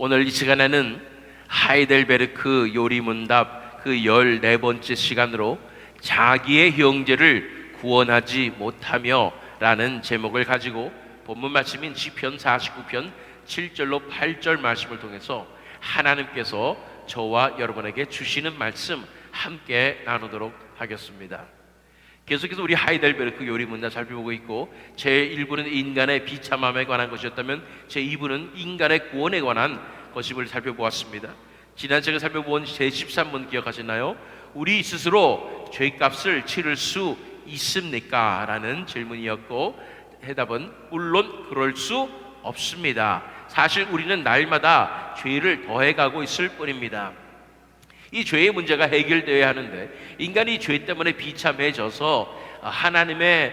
오늘 이 시간에는 하이델베르크 요리문답 그 14번째 시간으로 자기의 형제를 구원하지 못하며 라는 제목을 가지고 본문 말씀인 시편 49편 7절로 8절 말씀을 통해서 하나님께서 저와 여러분에게 주시는 말씀 함께 나누도록 하겠습니다. 계속해서 우리 하이델베르크 요리문답 살펴보고 있고, 제1부는 인간의 비참함에 관한 것이었다면 제2부는 인간의 구원에 관한 것임을 살펴보았습니다. 지난 시간에 살펴본 제13문 기억하시나요? 우리 스스로 죄값을 치를 수 있습니까? 라는 질문이었고, 해답은 물론 그럴 수 없습니다. 사실 우리는 날마다 죄를 더해가고 있을 뿐입니다. 이 죄의 문제가 해결되어야 하는데 인간이 죄 때문에 비참해져서 하나님의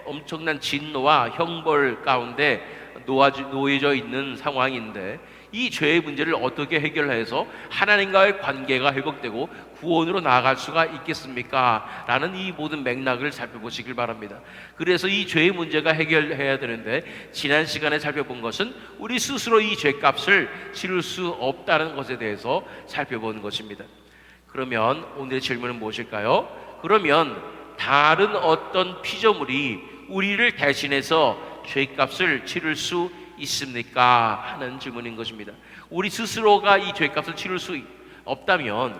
엄청난 진노와 형벌 가운데 놓여져 있는 상황인데, 이 죄의 문제를 어떻게 해결해서 하나님과의 관계가 회복되고 구원으로 나아갈 수가 있겠습니까? 라는 이 모든 맥락을 살펴보시길 바랍니다. 그래서 이 죄의 문제가 해결해야 되는데, 지난 시간에 살펴본 것은 우리 스스로 이 죄값을 치를 수 없다는 것에 대해서 살펴본 것입니다. 그러면 오늘의 질문은 무엇일까요? 그러면 다른 어떤 피조물이 우리를 대신해서 죄값을 치를 수 있습니까? 하는 질문인 것입니다. 우리 스스로가 이 죄값을 치를 수 없다면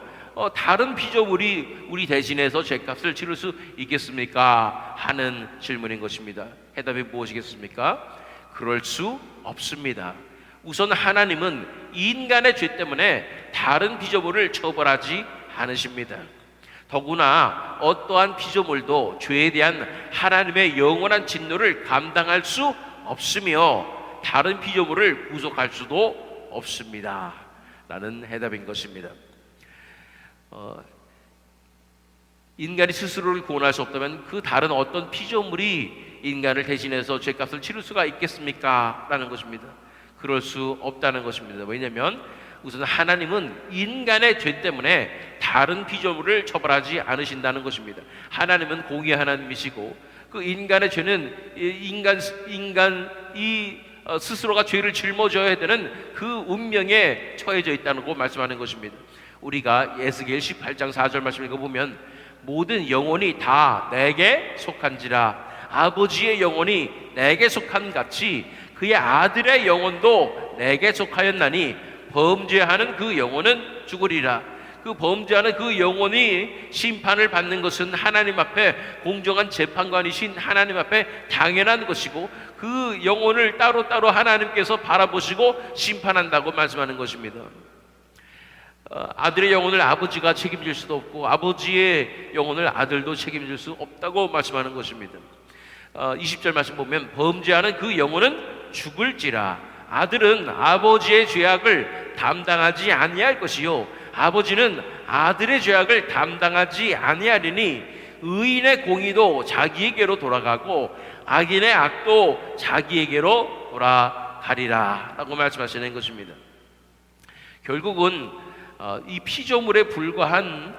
다른 피조물이 우리 대신해서 죄값을 치를 수 있겠습니까? 하는 질문인 것입니다. 해답이 무엇이겠습니까? 그럴 수 없습니다. 우선 하나님은 인간의 죄 때문에 다른 피조물을 처벌하지 않으십니다. 더구나 어떠한 피조물도 죄에 대한 하나님의 영원한 진노를 감당할 수 없으며 다른 피조물을 구속할 수도 없습니다. 라는 해답인 것입니다. 인간이 스스로를 구원할 수 없다면 그 다른 어떤 피조물이 인간을 대신해서 죄값을 치를 수가 있겠습니까? 라는 것입니다. 그럴 수 없다는 것입니다. 왜냐하면 우선 하나님은 인간의 죄 때문에 다른 피조물을 처벌하지 않으신다는 것입니다. 하나님은 공의의 하나님이시고, 그 인간의 죄는 인간이 스스로가 죄를 짊어져야 되는 그 운명에 처해져 있다고 말씀하는 것입니다. 우리가 에스겔 18장 4절 말씀을 읽어보면, 모든 영혼이 다 내게 속한지라, 아버지의 영혼이 내게 속한 같이 그의 아들의 영혼도 내게 속하였나니 범죄하는 그 영혼은 죽으리라. 그 범죄하는 그 영혼이 심판을 받는 것은 하나님 앞에 공정한 재판관이신 하나님 앞에 당연한 것이고, 그 영혼을 따로따로 하나님께서 바라보시고 심판한다고 말씀하는 것입니다. 아들의 영혼을 아버지가 책임질 수도 없고 아버지의 영혼을 아들도 책임질 수 없다고 말씀하는 것입니다. 20절 말씀 보면, 범죄하는 그 영혼은 죽을지라. 아들은 아버지의 죄악을 담당하지 아니할 것이요 아버지는 아들의 죄악을 담당하지 아니하리니 의인의 공의도 자기에게로 돌아가고 악인의 악도 자기에게로 돌아가리라 라고 말씀하시는 것입니다. 결국은 이 피조물에 불과한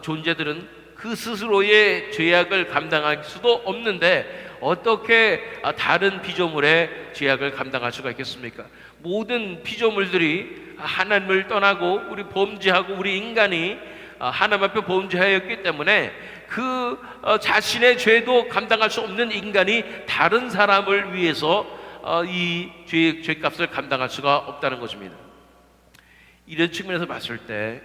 존재들은 그 스스로의 죄악을 감당할 수도 없는데 어떻게 다른 피조물의 죄악을 감당할 수가 있겠습니까? 모든 피조물들이 하나님을 떠나고 우리 범죄하고 우리 인간이 하나님 앞에 범죄하였기 때문에 그 자신의 죄도 감당할 수 없는 인간이 다른 사람을 위해서 이 죄값을 감당할 수가 없다는 것입니다. 이런 측면에서 봤을 때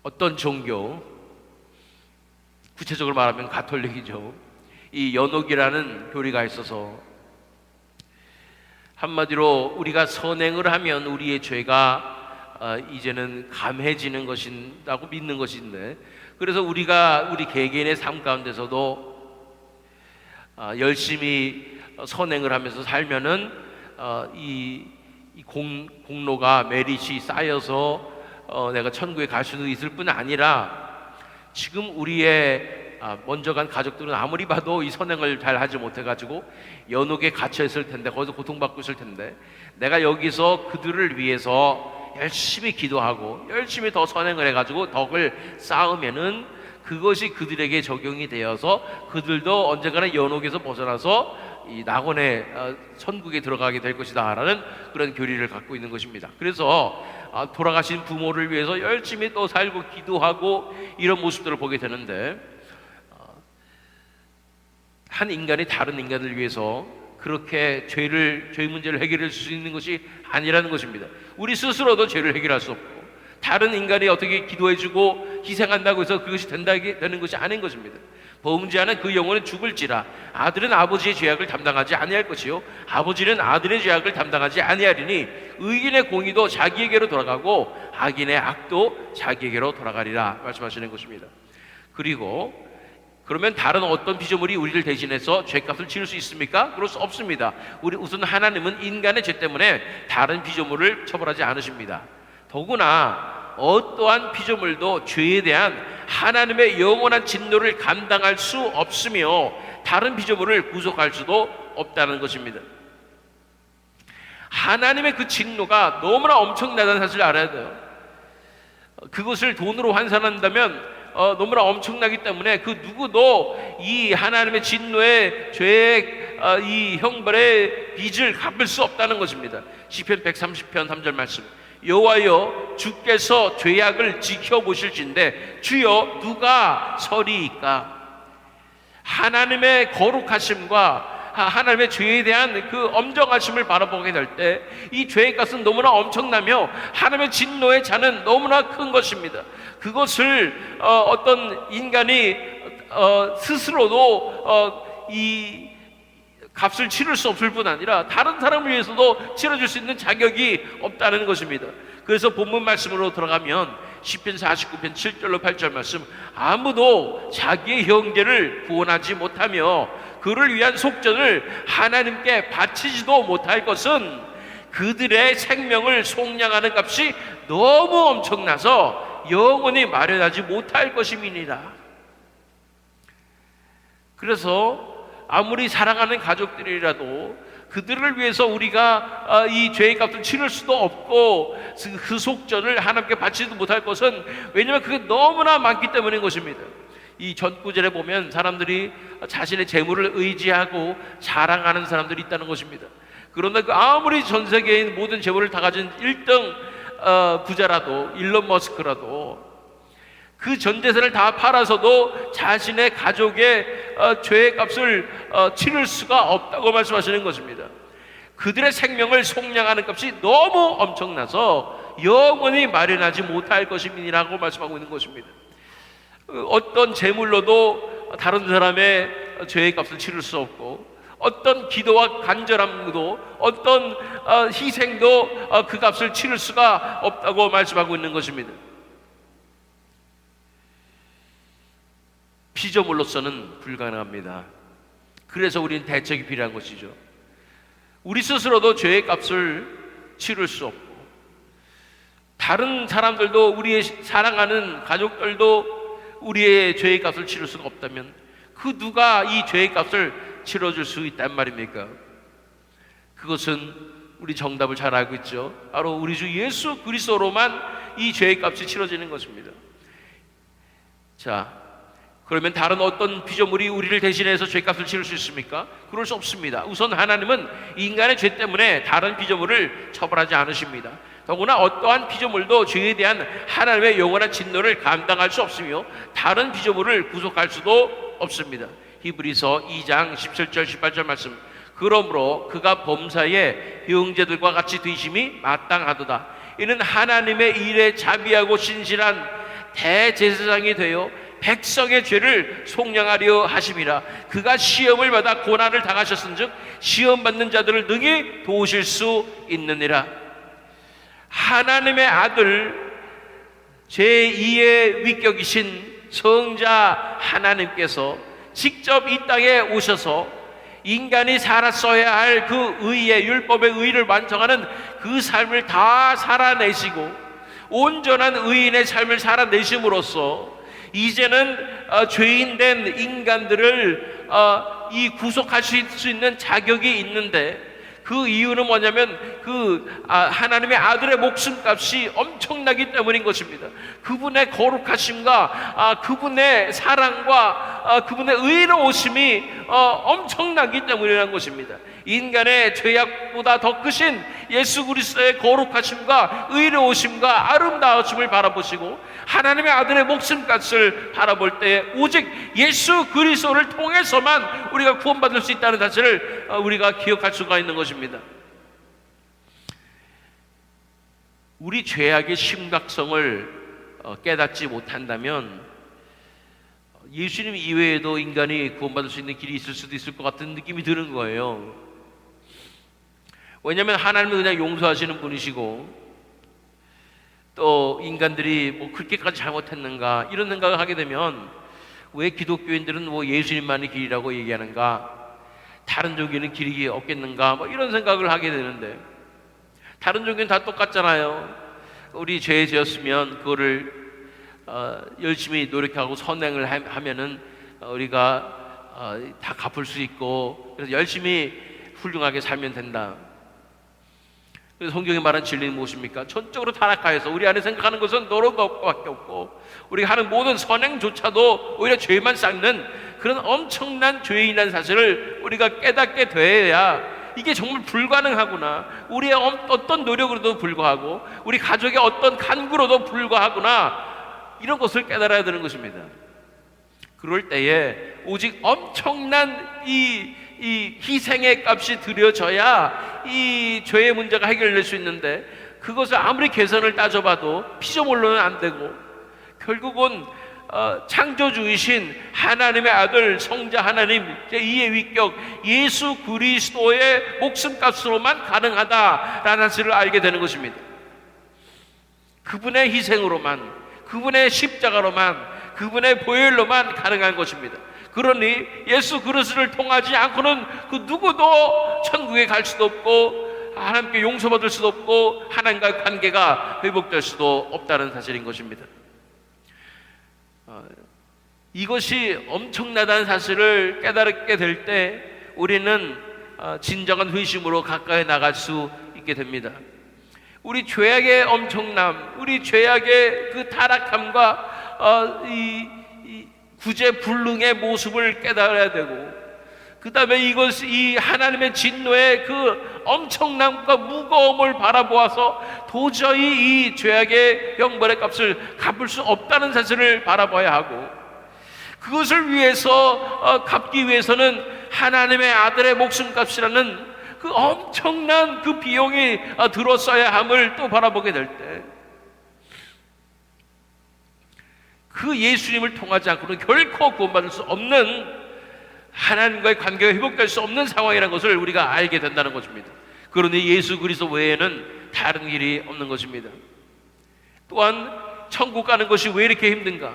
어떤 종교, 구체적으로 말하면 가톨릭이죠. 이 연옥이라는 교리가 있어서 한마디로 우리가 선행을 하면 우리의 죄가 이제는 감해지는 것이라고 믿는 것인데, 그래서 우리가 우리 개개인의 삶 가운데서도 열심히 선행을 하면서 살면은 이 공로가 메릿이 쌓여서 내가 천국에 갈 수도 있을 뿐 아니라, 지금 우리의 먼저 간 가족들은 아무리 봐도 이 선행을 잘 하지 못해가지고 연옥에 갇혀 있을 텐데, 거기서 고통받고 있을 텐데, 내가 여기서 그들을 위해서 열심히 기도하고 열심히 더 선행을 해가지고 덕을 쌓으면은 그것이 그들에게 적용이 되어서 그들도 언젠가는 연옥에서 벗어나서 이 낙원의 천국에 들어가게 될 것이다 라는 그런 교리를 갖고 있는 것입니다. 그래서 돌아가신 부모를 위해서 열심히 또 살고 기도하고 이런 모습들을 보게 되는데, 한 인간이 다른 인간을 위해서 그렇게 죄 문제를 해결할 수 있는 것이 아니라는 것입니다. 우리 스스로도 죄를 해결할 수 없고 다른 인간이 어떻게 기도해주고 희생한다고 해서 그것이 되는 것이 아닌 것입니다. 범죄하는 그 영혼은 죽을지라 아들은 아버지의 죄악을 담당하지 아니할 것이요 아버지는 아들의 죄악을 담당하지 아니하리니 의인의 공의도 자기에게로 돌아가고 악인의 악도 자기에게로 돌아가리라 말씀하시는 것입니다. 그리고 그러면 다른 어떤 피조물이 우리를 대신해서 죄값을 치를 수 있습니까? 그럴 수 없습니다. 우선 하나님은 인간의 죄 때문에 다른 피조물을 처벌하지 않으십니다. 더구나 어떠한 피조물도 죄에 대한 하나님의 영원한 진노를 감당할 수 없으며 다른 피조물을 구속할 수도 없다는 것입니다. 하나님의 그 진노가 너무나 엄청나다는 사실을 알아야 돼요. 그것을 돈으로 환산한다면 너무나 엄청나기 때문에 그 누구도 이 하나님의 진노의 죄의 이 형벌의 빚을 갚을 수 없다는 것입니다. 시편 130편 3절 말씀, 여호와여 주께서 죄악을 지켜보실진데 주여 누가 서리이까. 하나님의 거룩하심과 하나님의 죄에 대한 그 엄정하심을 바라보게 될 때 이 죄의 값은 너무나 엄청나며 하나님의 진노의 잔은 너무나 큰 것입니다. 그것을 어떤 인간이 스스로도 이 값을 치를 수 없을 뿐 아니라 다른 사람을 위해서도 치러줄 수 있는 자격이 없다는 것입니다. 그래서 본문 말씀으로 들어가면 시편 49편 7절로 8절 말씀, 아무도 자기의 형제를 구원하지 못하며 그를 위한 속전을 하나님께 바치지도 못할 것은 그들의 생명을 속량하는 값이 너무 엄청나서 영원히 마련하지 못할 것임이니라. 그래서 아무리 사랑하는 가족들이라도 그들을 위해서 우리가 이 죄의 값을 치를 수도 없고 그 속전을 하나님께 바치지도 못할 것은, 왜냐하면 그게 너무나 많기 때문인 것입니다. 이 전구절에 보면 사람들이 자신의 재물을 의지하고 자랑하는 사람들이 있다는 것입니다. 그런데 아무리 전 세계에 있는 모든 재물을 다 가진 1등 부자라도, 일론 머스크라도 그 전 재산을 다 팔아서도 자신의 가족의 죄의 값을 치를 수가 없다고 말씀하시는 것입니다. 그들의 생명을 속량하는 값이 너무 엄청나서 영원히 마련하지 못할 것임이라고 말씀하고 있는 것입니다. 어떤 재물로도 다른 사람의 죄의 값을 치를 수 없고, 어떤 기도와 간절함도, 어떤 희생도 그 값을 치를 수가 없다고 말씀하고 있는 것입니다. 피조물로서는 불가능합니다. 그래서 우리는 대책이 필요한 것이죠. 우리 스스로도 죄의 값을 치를 수 없고, 다른 사람들도, 우리의 사랑하는 가족들도 우리의 죄의 값을 치를 수가 없다면 그 누가 이 죄의 값을 치러줄 수 있단 말입니까? 그것은 우리 정답을 잘 알고 있죠. 바로 우리 주 예수 그리스도로만 이 죄의 값이 치러지는 것입니다. 자, 그러면 다른 어떤 피조물이 우리를 대신해서 죄값을 치를 수 있습니까? 그럴 수 없습니다. 우선 하나님은 인간의 죄 때문에 다른 피조물을 처벌하지 않으십니다. 더구나 어떠한 피조물도 죄에 대한 하나님의 영원한 진노를 감당할 수 없으며 다른 피조물을 구속할 수도 없습니다. 히브리서 2장 17절 18절 말씀, 그러므로 그가 범사에 형제들과 같이 되심이 마땅하도다. 이는 하나님의 일에 자비하고 신실한 대제사장이 되어 백성의 죄를 속량하려 하심이라. 그가 시험을 받아 고난을 당하셨은즉 시험 받는 자들을 능히 도우실 수 있느니라. 하나님의 아들 제2의 위격이신 성자 하나님께서 직접 이 땅에 오셔서 인간이 살았어야 할 그 의의, 율법의 의를 완성하는 그 삶을 다 살아내시고 온전한 의인의 삶을 살아내심으로써 이제는 죄인된 인간들을 이 구속할 수 있는 자격이 있는데, 그 이유는 뭐냐면 하나님의 아들의 목숨값이 엄청나기 때문인 것입니다. 그분의 거룩하심과 그분의 사랑과 그분의 의로우심이 엄청나기 때문이라는 것입니다. 인간의 죄악보다 더 크신 예수 그리스도의 거룩하심과 의로우심과 아름다우심을 바라보시고 하나님의 아들의 목숨값을 바라볼 때 오직 예수 그리스도를 통해서만 우리가 구원받을 수 있다는 사실을 우리가 기억할 수가 있는 것입니다. 우리 죄악의 심각성을 깨닫지 못한다면 예수님 이외에도 인간이 구원받을 수 있는 길이 있을 수도 있을 것 같은 느낌이 드는 거예요. 왜냐하면 하나님은 그냥 용서하시는 분이시고 또 인간들이 뭐 그렇게까지 잘못했는가 이런 생각을 하게 되면 왜 기독교인들은 뭐 예수님만이 길이라고 얘기하는가, 다른 종교는 길이 없겠는가, 뭐 이런 생각을 하게 되는데 다른 종교는 다 똑같잖아요. 우리 죄 지었으면 그거를 열심히 노력하고 선행을 하면은 우리가 다 갚을 수 있고 그래서 열심히 훌륭하게 살면 된다. 그래서 성경이 말한 진리는 무엇입니까? 전적으로 타락하여서 우리 안에 생각하는 것은 너로 것밖에 없고 우리가 하는 모든 선행조차도 오히려 죄만 쌓는 그런 엄청난 죄인이라는 사실을 우리가 깨닫게 돼야 이게 정말 불가능하구나, 우리의 어떤 노력으로도 불구하고 우리 가족의 어떤 간구로도 불구하구나, 이런 것을 깨달아야 되는 것입니다. 그럴 때에 오직 엄청난 이 희생의 값이 들여져야 이 죄의 문제가 해결될 수 있는데 그것을 아무리 계산을 따져봐도 피조물로는 안 되고 결국은 창조주이신 하나님의 아들 성자 하나님 제2의 위격 예수 그리스도의 목숨값으로만 가능하다라는 사실을 알게 되는 것입니다. 그분의 희생으로만, 그분의 십자가로만, 그분의 보혈로만 가능한 것입니다. 그러니 예수 그리스도를 통하지 않고는 그 누구도 천국에 갈 수도 없고 하나님께 용서받을 수도 없고 하나님과의 관계가 회복될 수도 없다는 사실인 것입니다. 이것이 엄청나다는 사실을 깨닫게 될 때 우리는 진정한 회심으로 가까이 나갈 수 있게 됩니다. 우리 죄악의 엄청남, 우리 죄악의 그 타락함과 이 구제불능의 모습을 깨달아야 되고 그 다음에 이 하나님의 진노의 그 엄청남과 무거움을 바라보아서 도저히 이 죄악의 형벌의 값을 갚을 수 없다는 사실을 바라봐야 하고 그것을 위해서 갚기 위해서는 하나님의 아들의 목숨값이라는 그 엄청난 그 비용이 들었어야 함을 또 바라보게 될 때 그 예수님을 통하지 않고는 결코 구원받을 수 없는 하나님과의 관계가 회복될 수 없는 상황이라는 것을 우리가 알게 된다는 것입니다. 그러니 예수 그리스도 외에는 다른 길이 없는 것입니다. 또한 천국 가는 것이 왜 이렇게 힘든가?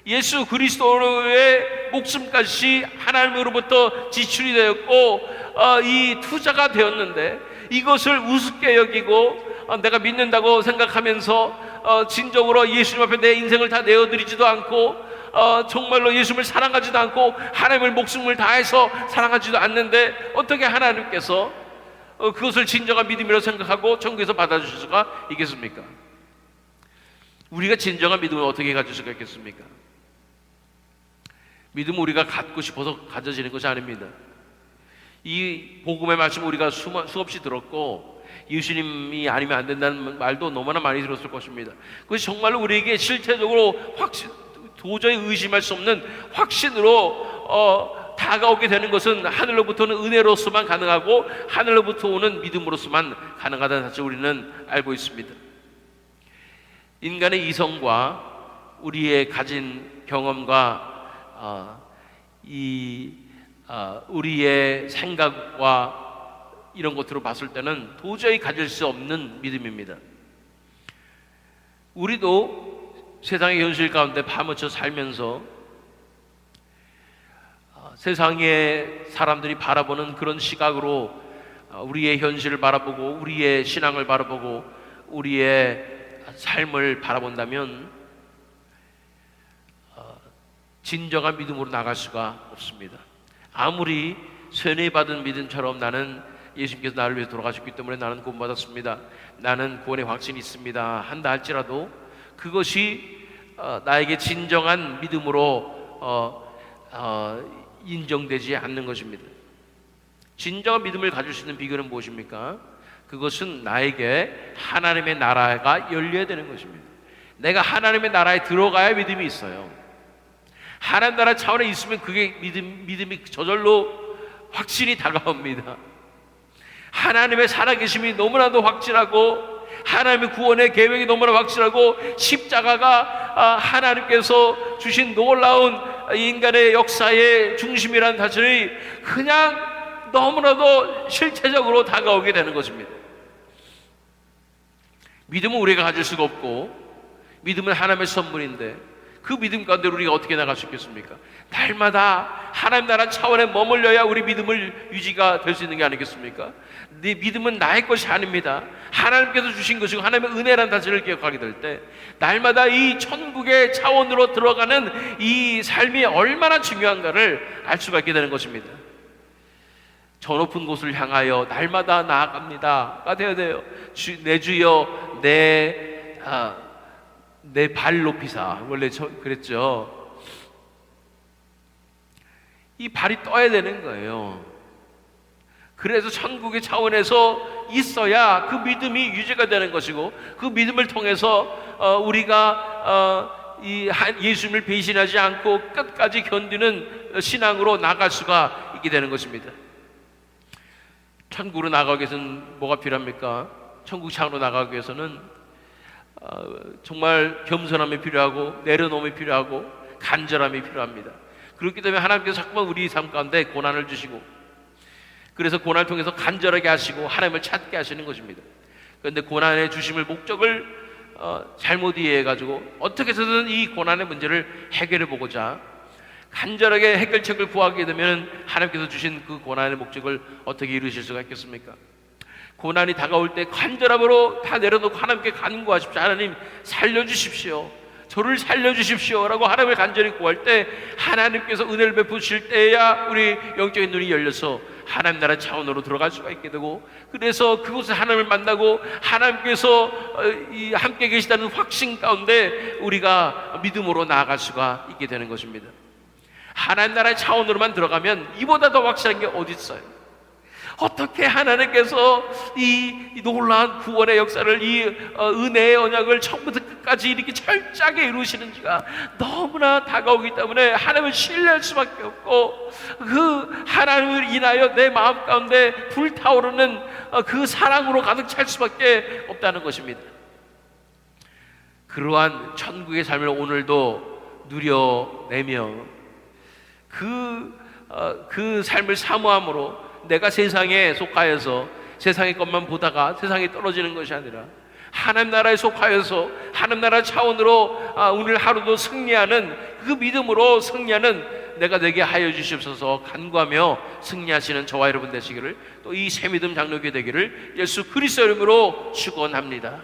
예수 그리스도의 목숨값이 하나님으로부터 지출이 되었고 이 투자가 되었는데 이것을 우습게 여기고 내가 믿는다고 생각하면서 진정으로 예수님 앞에 내 인생을 다 내어드리지도 않고 정말로 예수님을 사랑하지도 않고 하나님을 목숨을 다해서 사랑하지도 않는데 어떻게 하나님께서 그것을 진정한 믿음이라고 생각하고 천국에서 받아주실 수가 있겠습니까? 우리가 진정한 믿음을 어떻게 가질 수가 있겠습니까? 믿음은 우리가 갖고 싶어서 가져지는 것이 아닙니다. 이 복음의 말씀을 우리가 수없이 들었고 예수님이 아니면 안 된다는 말도 너무나 많이 들었을 것입니다. 그것이 정말로 우리에게 실체적으로 도저히 의심할 수 없는 확신으로 다가오게 되는 것은 하늘로부터는 은혜로서만 가능하고 하늘로부터 오는 믿음으로서만 가능하다는 사실을 우리는 알고 있습니다. 인간의 이성과 우리의 가진 경험과 우리의 생각과 이런 것으로 봤을 때는 도저히 가질 수 없는 믿음입니다. 우리도 세상의 현실 가운데 파묻혀 살면서 세상의 사람들이 바라보는 그런 시각으로 우리의 현실을 바라보고 우리의 신앙을 바라보고 우리의 삶을 바라본다면 진정한 믿음으로 나갈 수가 없습니다. 아무리 세뇌받은 믿음처럼 나는 예수님께서 나를 위해서 돌아가셨기 때문에 나는 구원받았습니다, 나는 구원의 확신이 있습니다 한다 할지라도 그것이 나에게 진정한 믿음으로 인정되지 않는 것입니다. 진정한 믿음을 가질 수 있는 비결은 무엇입니까? 그것은 나에게 하나님의 나라가 열려야 되는 것입니다. 내가 하나님의 나라에 들어가야 믿음이 있어요. 하나님 나라 차원에 있으면 그게 믿음이 저절로 확신이 다가옵니다. 하나님의 살아계심이 너무나도 확실하고 하나님의 구원의 계획이 너무나 확실하고 십자가가 하나님께서 주신 놀라운 인간의 역사의 중심이라는 사실이 그냥 너무나도 실체적으로 다가오게 되는 것입니다. 믿음은 우리가 가질 수가 없고 믿음은 하나님의 선물인데 그 믿음 가운데 우리가 어떻게 나갈 수 있겠습니까? 날마다 하나님 나라 차원에 머물러야 우리 믿음을 유지가 될 수 있는 게 아니겠습니까? 네 믿음은 나의 것이 아닙니다. 하나님께서 주신 것이고 하나님의 은혜라는 사실을 기억하게 될 때 날마다 이 천국의 차원으로 들어가는 이 삶이 얼마나 중요한가를 알 수가 있게 되는 것입니다. 저 높은 곳을 향하여 날마다 나아갑니다가 되어야 돼요. 내 주여 내 발 높이사, 원래 그랬죠. 이 발이 떠야 되는 거예요. 그래서 천국의 차원에서 있어야 그 믿음이 유지가 되는 것이고 그 믿음을 통해서 우리가 예수님을 배신하지 않고 끝까지 견디는 신앙으로 나갈 수가 있게 되는 것입니다. 천국으로 나가기 위해서는 뭐가 필요합니까? 천국 차원으로 나가기 위해서는 정말 겸손함이 필요하고 내려놓음이 필요하고 간절함이 필요합니다. 그렇기 때문에 하나님께서 자꾸만 우리 삶 가운데 고난을 주시고 그래서 고난을 통해서 간절하게 하시고 하나님을 찾게 하시는 것입니다. 그런데 고난의 주심을 목적을 잘못 이해해가지고 어떻게 해서든 이 고난의 문제를 해결해 보고자 간절하게 해결책을 구하게 되면 하나님께서 주신 그 고난의 목적을 어떻게 이루실 수가 있겠습니까? 고난이 다가올 때 간절함으로 다 내려놓고 하나님께 간구하십시오. 하나님 살려주십시오, 저를 살려주십시오 라고 하나님을 간절히 구할 때 하나님께서 은혜를 베푸실 때야 우리 영적인 눈이 열려서 하나님 나라 차원으로 들어갈 수가 있게 되고 그래서 그곳에 하나님을 만나고 하나님께서 함께 계시다는 확신 가운데 우리가 믿음으로 나아갈 수가 있게 되는 것입니다. 하나님 나라의 차원으로만 들어가면 이보다 더 확실한 게 어디 있어요? 어떻게 하나님께서 이 놀라운 구원의 역사를 이 은혜의 언약을 처음부터 끝까지 이렇게 철저하게 이루시는지가 너무나 다가오기 때문에 하나님을 신뢰할 수밖에 없고 그 하나님을 인하여 내 마음 가운데 불타오르는 그 사랑으로 가득 찰 수밖에 없다는 것입니다. 그러한 천국의 삶을 오늘도 누려내며 그 삶을 사모함으로 내가 세상에 속하여서 세상의 것만 보다가 세상에 떨어지는 것이 아니라 하나님 나라에 속하여서 하나님 나라 차원으로 오늘 하루도 승리하는 그 믿음으로 승리하는 내가 되게 하여 주시옵소서 간구하며 승리하시는 저와 여러분 되시기를 또 이 새믿음 장로교회 되기를 예수 그리스도 이름으로 축원합니다.